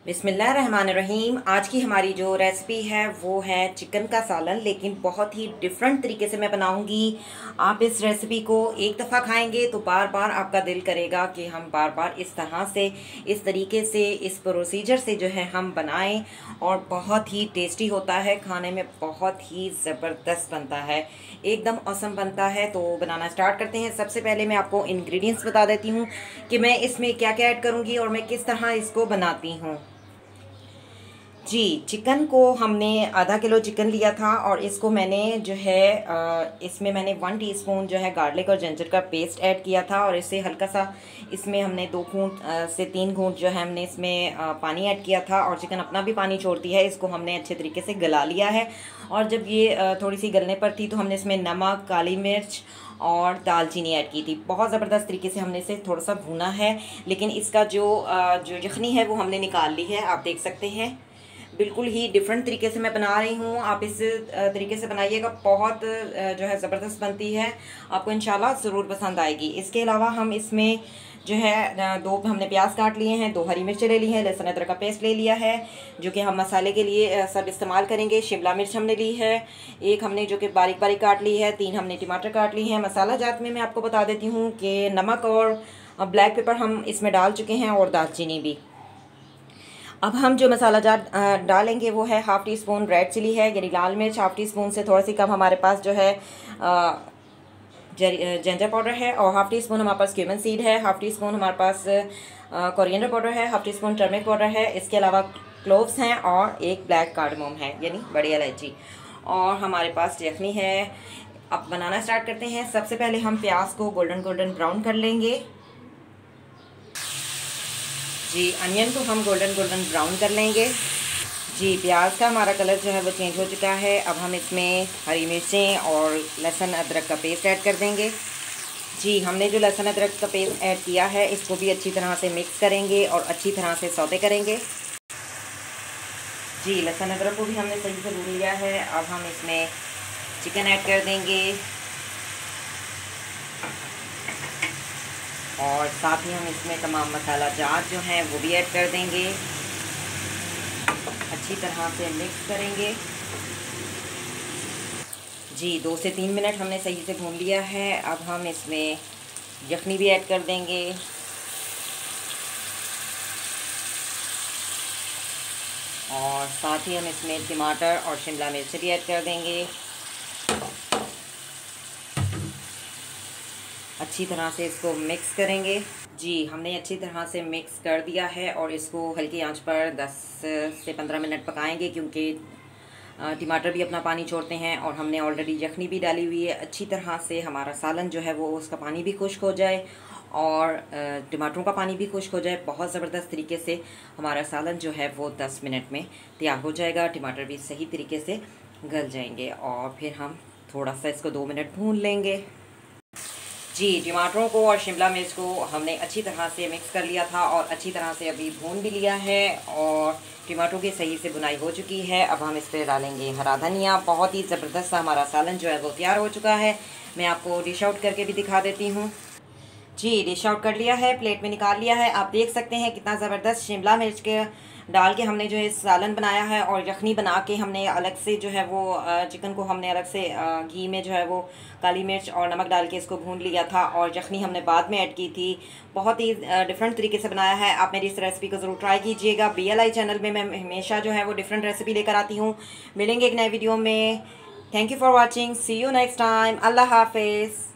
बिस्मिल्लाहिर्रहमानिर्रहीम। आज की हमारी जो रेसिपी है वो है चिकन का सालन, लेकिन बहुत ही डिफरेंट तरीके से मैं बनाऊंगी। आप इस रेसिपी को एक दफ़ा खाएंगे तो बार बार आपका दिल करेगा कि हम बार बार इस तरह से, इस तरीके से, इस प्रोसीजर से जो है हम बनाएं। और बहुत ही टेस्टी होता है, खाने में बहुत ही ज़बरदस्त बनता है, एकदम औसम बनता है। तो बनाना स्टार्ट करते हैं। सबसे पहले मैं आपको इंग्रेडिएंट्स बता देती हूँ कि मैं इसमें क्या क्या ऐड करूँगी और मैं किस तरह इसको बनाती हूँ। जी, चिकन को हमने आधा किलो चिकन लिया था और इसको मैंने जो है इसमें मैंने 1 टीस्पून जो है गार्लिक और जिंजर का पेस्ट ऐड किया था। और इससे हल्का सा इसमें हमने 2 घूंट से 3 घूंट जो है हमने इसमें पानी ऐड किया था। और चिकन अपना भी पानी छोड़ती है, इसको हमने अच्छे तरीके से गला लिया है। और जब ये थोड़ी सी गलने पर थी तो हमने इसमें नमक, काली मिर्च और दालचीनी ऐड की थी। बहुत ज़बरदस्त तरीके से हमने इसे थोड़ा सा भूना है, लेकिन इसका जो यखनी है वो हमने निकाल ली है। आप देख सकते हैं, बिल्कुल ही डिफरेंट तरीके से मैं बना रही हूँ। आप इस तरीके से बनाइएगा, बहुत जो है ज़बरदस्त बनती है, आपको इंशाल्लाह ज़रूर पसंद आएगी। इसके अलावा हम इसमें जो है 2 हमने प्याज काट लिए हैं, 2 हरी मिर्चें ले ली हैं, लहसुन अदरक का पेस्ट ले लिया है जो कि हम मसाले के लिए सब इस्तेमाल करेंगे। शिमला मिर्च हमने ली है 1, हमने जो कि बारीक बारीक काट ली है। 3 हमने टमाटर काट ली हैं। मसाला जात में मैं आपको बता देती हूँ कि नमक और ब्लैक पेपर हम इसमें डाल चुके हैं और दालचीनी भी। अब हम जो मसाला जार डालेंगे वो है 1/2 टीस्पून रेड चिली है, यानी लाल मिर्च। 1/2 टीस्पून से थोड़ा सी कम हमारे पास जो है जिंजर पाउडर है। और 1/2 टीस्पून हमारे पास क्यूमिन सीड है। 1/2 टीस्पून हमारे पास कोरिएंडर पाउडर है। 1/2 टीस्पून टर्मरिक पाउडर है। इसके अलावा क्लोव्स हैं और एक ब्लैक कार्डमम है, यानी बड़ी इलायची। और हमारे पास यखनी है। अब बनाना स्टार्ट करते हैं। सबसे पहले हम प्याज को गोल्डन गोल्डन ब्राउन कर लेंगे। जी, अनियन को हम गोल्डन गोल्डन ब्राउन कर लेंगे। जी, प्याज का हमारा कलर जो है वो चेंज हो चुका है। अब हम इसमें हरी मिर्चें और लहसुन अदरक का पेस्ट ऐड कर देंगे। जी, हमने जो लहसुन अदरक का पेस्ट ऐड किया है इसको भी अच्छी तरह से मिक्स करेंगे और अच्छी तरह से सौते करेंगे। जी, लहसुन अदरक को भी हमने सही से भून लिया है। अब हम इसमें चिकन ऐड कर देंगे और साथ ही हम इसमें तमाम मसाला जात जो हैं वो भी ऐड कर देंगे। अच्छी तरह से मिक्स करेंगे। जी, 2 से 3 मिनट हमने सही से भून लिया है। अब हम इसमें यखनी भी ऐड कर देंगे और साथ ही हम इसमें टमाटर और शिमला मिर्च भी ऐड कर देंगे। अच्छी तरह से इसको मिक्स करेंगे। जी, हमने अच्छी तरह से मिक्स कर दिया है और इसको हल्की आंच पर 10 से 15 मिनट पकाएंगे, क्योंकि टमाटर भी अपना पानी छोड़ते हैं और हमने ऑलरेडी यखनी भी डाली हुई है। अच्छी तरह से हमारा सालन जो है वो उसका पानी भी खुश्क हो जाए और टमाटरों का पानी भी खुश्क हो जाए। बहुत ज़बरदस्त तरीके से हमारा सालन जो है वो 10 मिनट में तैयार हो जाएगा। टमाटर भी सही तरीके से गल जाएंगे और फिर हम थोड़ा सा इसको 2 मिनट भून लेंगे। जी, टमाटरों को और शिमला मिर्च को हमने अच्छी तरह से मिक्स कर लिया था और अच्छी तरह से अभी भून भी लिया है और टमाटरों की सही से बुनाई हो चुकी है। अब हम इस पर डालेंगे हरा धनिया। बहुत ही ज़बरदस्त सा हमारा सालन जो है वो तैयार हो चुका है। मैं आपको डिश आउट करके भी दिखा देती हूँ। जी, डिश आउट कर लिया है, प्लेट में निकाल लिया है। आप देख सकते हैं कितना ज़बरदस्त शिमला मिर्च के डाल के हमने जो है सालन बनाया है और यखनी बना के हमने अलग से जो है वो चिकन को हमने अलग से घी में जो है वो काली मिर्च और नमक डाल के इसको भून लिया था और यखनी हमने बाद में ऐड की थी। बहुत ही डिफरेंट तरीके से बनाया है। आप मेरी इस रेसिपी को ज़रूर ट्राई कीजिएगा। BLI चैनल में मैं हमेशा जो है वो डिफरेंट रेसिपी लेकर आती हूँ। मिलेंगे एक नए वीडियो में। Thank you for watching. See you next time. अल्लाह हाफिज़।